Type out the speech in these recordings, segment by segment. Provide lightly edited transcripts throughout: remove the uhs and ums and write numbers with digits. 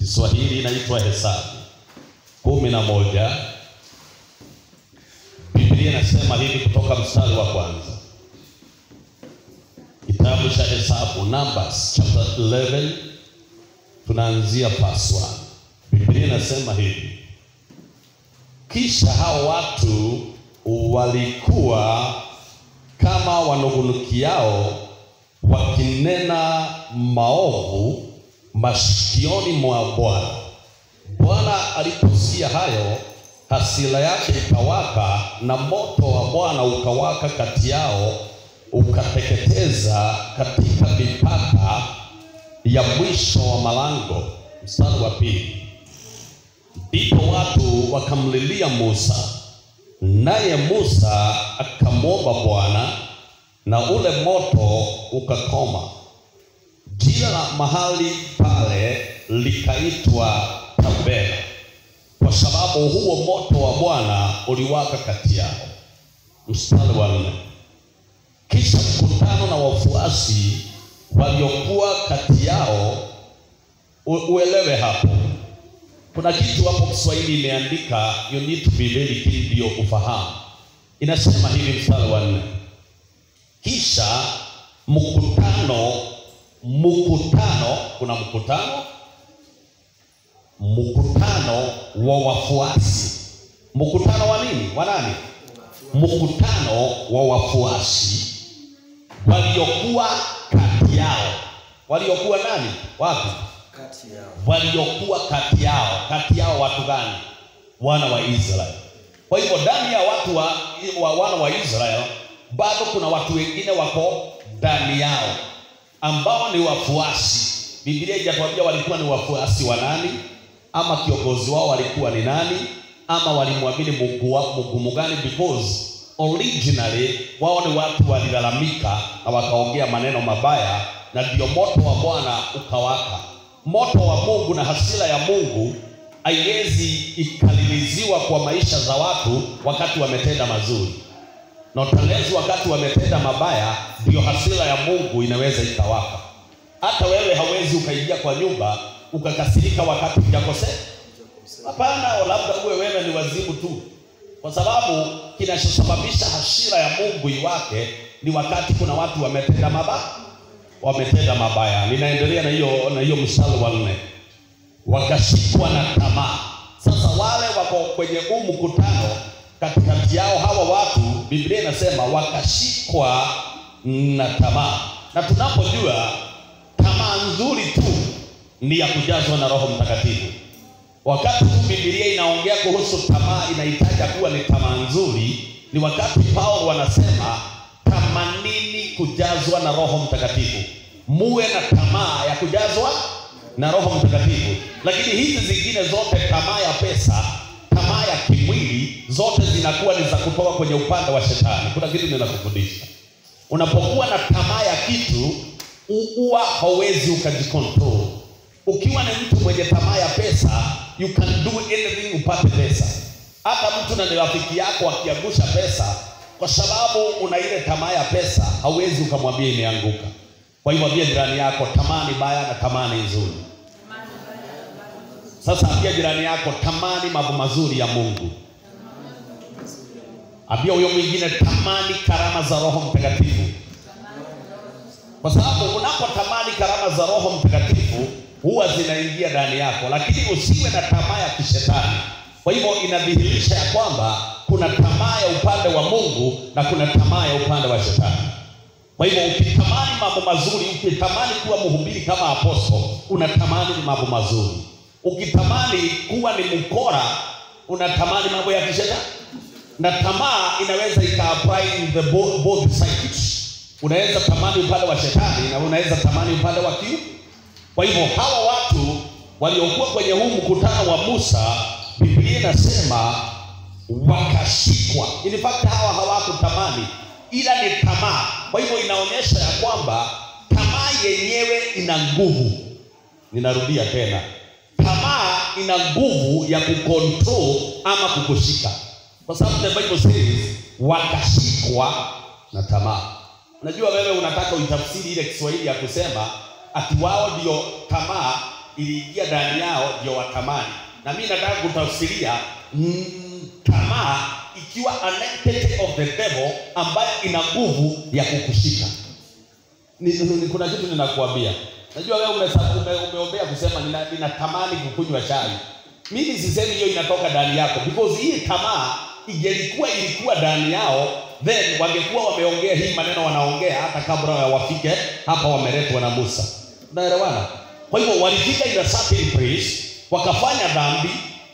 Kiswahili inaitwa Hesabu 11. Biblia inasema hivi kutoka mstari wa kwanza. Kitabu cha Hesabu, Numbers chapter 11, tunaanzia verse 1. Biblia inasema hivi: kisha hao watu walikuwa kama wanung'unikiao wakinena maovu masikioni mwa Bwana. Bwana aliposikia hayo, hasira yake ikawaka, na moto wa Bwana ukawaka kati yao, ukateketeza katika mipaka ya mwisho wa malango. Mstari wa 2. Ndipo watu wakamlilia Musa, naye Musa akamwomba Bwana, na ule moto ukakoma. Jina la mahali pale likaitwa Tabera, kwa sababu huo moto wa Bwana uliwaka kati yao. Mstari wa 4. Kisha mkutano na wafuasi waliokuwa kati yao, uelewe hapo kuna kitu hapo Kiswahili imeandika, you need to be very clear ndio ufahamu. Inasema hivi mstari wa 4: kisha mkutano, kuna mkutano wa wafuasi. Mkutano wa nini? Wa nani? Mkutano wa wafuasi waliokuwa kati yao. Waliokuwa nani? Wapi? Kati yao. Waliokuwa kati yao. Kati yao watu gani? Wana wa Israeli. Kwa hivyo ndani ya watu wa wana wa Israeli bado kuna watu wengine wako ndani yao ambao ni wafuasi. Biblia haijatuambia walikuwa ni wafuasi wa nani, ama kiongozi wao walikuwa ni nani, ama walimwamini Mungu gani, because originally wao ni watu walilalamika na wakaongea maneno mabaya, na ndio moto wa Bwana ukawaka. Moto wa Mungu na hasira ya Mungu haiwezi ikaliliziwa kwa maisha za watu wakati wametenda mazuri, na utalezi wakati wametenda mabaya, ndio hasira ya Mungu inaweza ikawaka. Hata wewe hawezi ukaingia kwa nyumba ukakasirika wakati hujakosea. Hapana, labda uwe wewe ni wazimu tu, kwa sababu kinachosababisha hasira ya Mungu iwake ni wakati kuna watu wametenda mabaya. Ninaendelea na hiyo mstari wa 4. Wakashikwa na tamaa. Sasa wale wako kwenye mkutano, katikati yao hawa watu, Biblia inasema wakashikwa na tamaa. Na tunapojua tamaa nzuri tu ni ya kujazwa na Roho Mtakatifu. Wakati Biblia inaongea kuhusu tamaa inahitaji kuwa ni tamaa nzuri, ni wakati Paulo wanasema tamanini kujazwa na Roho Mtakatifu. Muwe na tamaa ya kujazwa na Roho Mtakatifu. Lakini hizi zingine zote, tamaa ya pesa, tamaa ya kimwili, zote zinakuwa ni za kutoka kwenye upande wa shetani. Kuna kitu ninakufundisha. Unapokuwa na tamaa ya kitu, huwa hauwezi ukajikontrol. Ukiwa ni mtu mwenye tamaa ya pesa, you can do anything upate pesa. Hata mtu na rafiki yako akiangusha pesa, kwa sababu una ile tamaa ya pesa, hauwezi ukamwambia imeanguka. Kwa hivyo ambia jirani yako, tamaa ni mbaya na tamaa ni nzuri. Sasa ambia jirani yako, tamani mambo mazuri ya Mungu. Ambia huyo mwingine, tamani karama za Roho Mtakatifu. Kwa sababu unapotamani karama za Roho Mtakatifu, huwa zinaingia ndani yako, lakini usiwe na tamaa ya kishetani. Kwa hivyo inadhihirisha ya kwamba kuna tamaa ya upande wa Mungu na kuna tamaa ya upande wa shetani. Kwa hivyo ukitamani mambo mazuri, ukitamani kuwa mhubiri kama apostol, unatamani mambo mazuri. Ukitamani kuwa ni mkora, unatamani mambo ya kishetani. Na tamaa inaweza ika-apply in the both sides. Unaweza tamani upande wa shetani na unaweza tamani upande wa kiu. Kwa hivyo hawa watu waliokuwa kwenye huu mkutano wa Musa, Biblia inasema wakashikwa. In fact hawa hawakutamani, ila ni tamaa. Kwa hivyo inaonyesha ya kwamba tamaa yenyewe ina nguvu. Ninarudia tena, tamaa ina nguvu ya kukontrol ama kukushika. Kwa sababu the Bible says wakashikwa na tamaa. Unajua wewe unataka uitafsiri ile Kiswahili ya kusema ati wao ndio tamaa iliingia ndani yao ndio watamani. Na mimi nataka kutafsiria tamaa ikiwa an entity of the devil ambayo ina nguvu ya kukushika. Kuna kitu ninakuambia. Najua wewe umeombea kusema ninatamani kukunywa chai. Mimi sisemi hiyo inatoka ndani yako, because hii tamaa ilikuwa ndani yao, then wangekuwa wameongea hii maneno wanaongea hata kabla wafike hapa wameletwa na Musa. Unaelewana? Kwa hivyo walifika in a certain place, wakafanya dhambi,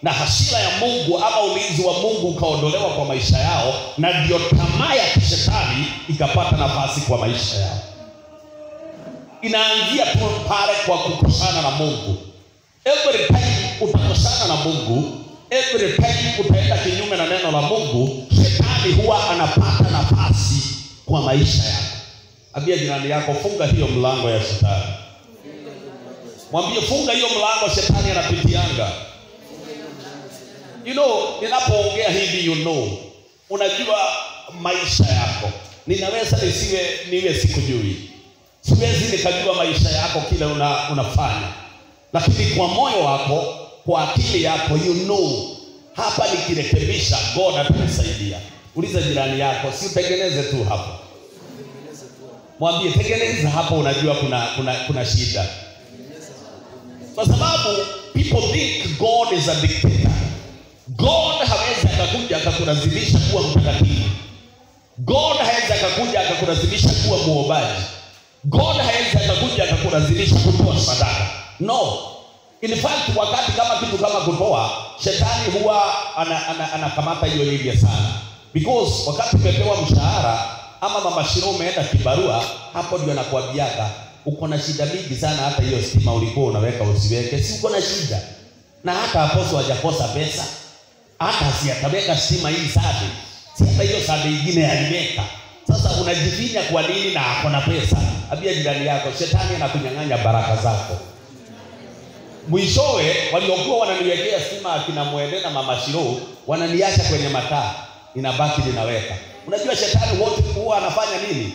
na hasira ya Mungu ama ulinzi wa Mungu ukaondolewa kwa maisha yao, na ndio tamaa ya kishetani ikapata nafasi kwa maisha yao. Inaanzia tu pale kwa kukosana na Mungu. Every time utakosana na Mungu, every time utaenda kinyume na neno la Mungu, shetani huwa anapata nafasi kwa maisha yako. Ambia jirani yako, funga hiyo mlango ya shetani. Mwambie, funga hiyo mlango shetani anapitianga. You know, ninapoongea hivi, you know, unajua maisha yako. Ninaweza niwe sikujui. Siwezi nikajua maisha yako kile unafanya. Lakini kwa moyo wako, kwa akili yako, you know, hapa nikirekebisha God atanisaidia. Uliza jirani yako, si utengeneze tu hapo. Mwambie, tengeneza hapo, unajua kuna shida. Kwa sababu people think God is a dictator. God hawezi akakuja akakulazimisha kuwa mtakatifu. God hawezi akakuja akakulazimisha kuwa muombaji. God hawezi akakuja akakulazimisha kutoa sadaka. No. In fact, wakati kama kitu kama kutoa, shetani huwa anakamata hiyo area sana. Because wakati umepewa mshahara ama mama Shiro umeenda kibarua, hapo ndio anakuambiaga uko na shida mingi sana, hata hiyo stima ulikuwa unaweka usiweke, si uko na shida. Na hata aposto hajakosa pesa. Hata si ataweka stima hii sade. Si hata hiyo sade nyingine aliweka. Sasa unajifinya kwa nini na hakuna pesa? Ambia jirani yako, shetani anakunyang'anya baraka zako. Mwishowe waliokuwa wananiwekea stima akina Mwende na mama Shiro, wananiacha kwenye mataa, inabaki ninaweka. Unajua shetani wote huwa anafanya nini?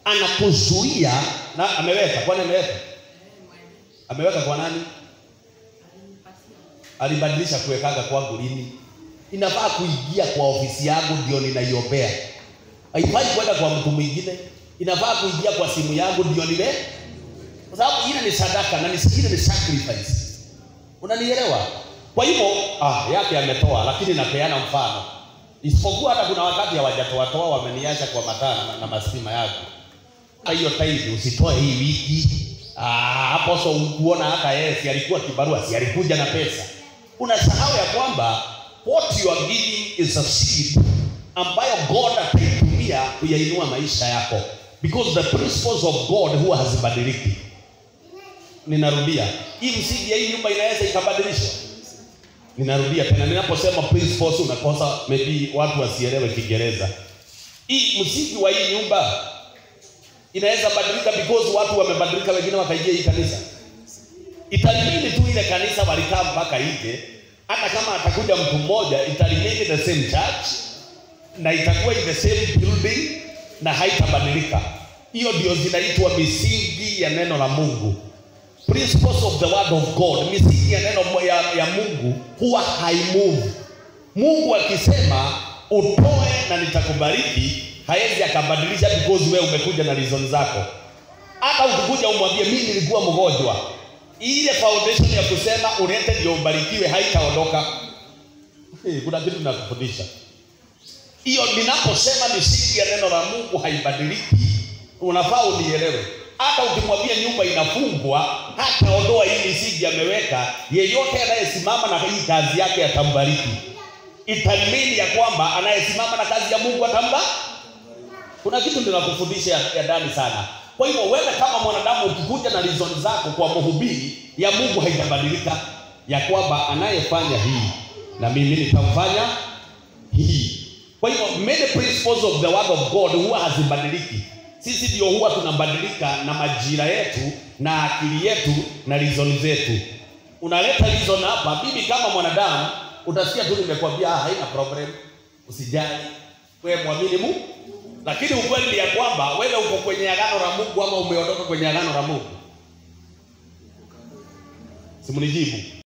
Anakuzuia na ameweka. Kwani ameweka? Ameweka kwa nani? Alibadilisha kuwekaga kwangu lini? Inafaa kuingia kwa ofisi yangu ndio ninaiombea. Haifai kwenda kwa mtu mwingine. Inafaa kuingia kwa simu yangu ndio nile. Kwa sababu ile ni sadaka na nisikile ni sacrifice. Unanielewa? Kwa hivyo yake ametoa, lakini napeana mfano. Isipokuwa hata kuna wakati hawajatoa wameniacha kwa mataa na mastima yako. Hiyo time usitoe hii wiki. Hapo so unaona hata yeye si alikuwa kibarua, si alikuja na pesa. Unasahau ya kwamba what you are giving is a seed ambayo God ataitumia kuyainua maisha yako, because the principles of God huwa hazibadiliki. Ninarudia, hii msingi ya hii nyumba inaweza ikabadilishwa. Ninarudia tena, ninaposema principles unakosa maybe watu wasielewe Kiingereza. Hii msingi wa hii nyumba inaweza badilika because watu wamebadilika, wengine wakaingia hii kanisa. Italimini tu ile kanisa walikaa mpaka ije. Hata kama atakuja mtu mmoja, italimini the same church na itakuwa in the same building na haitabadilika. Hiyo ndio zinaitwa misingi ya neno la Mungu. Principles of the word of God. Misingi ya neno ya Mungu huwa haimove. Mungu akisema utoe na nitakubariki, haezi akabadilisha because wewe umekuja na reason zako. Hata ukikuja umwambie mimi nilikuwa mgonjwa, ile foundation ya kusema ulete ndio ubarikiwe haitaondoka. Kuna kitu ninakufundisha. Hiyo ninaposema misingi ya neno la Mungu haibadiliki, unafaa unielewe. Hata ukimwambia nyumba inafungwa, hata ondoa hii misingi ameweka, yeyote anayesimama na hii kazi yake atambariki. Itamini ya kwamba anayesimama na kazi ya Mungu atamba. Kuna kitu ninakufundisha ya ndani sana. Kwa hivyo wewe kama mwanadamu ukikuja na reason zako kwa mhubiri, ya Mungu haijabadilika, ya kwamba anayefanya hii na mimi nitamfanya hii. Kwa hivyo many principles of the word of God huwa hazibadiliki. Sisi ndio huwa tunabadilika na majira yetu na akili yetu na reason zetu. Unaleta reason hapa, mimi kama mwanadamu utasikia tu nimekwambia haina problem, usijali, wewe muamini Mungu. Lakini ukweli ni ya kwamba wewe uko kwenye agano la Mungu ama umeondoka kwenye agano la Mungu. Simunijibu.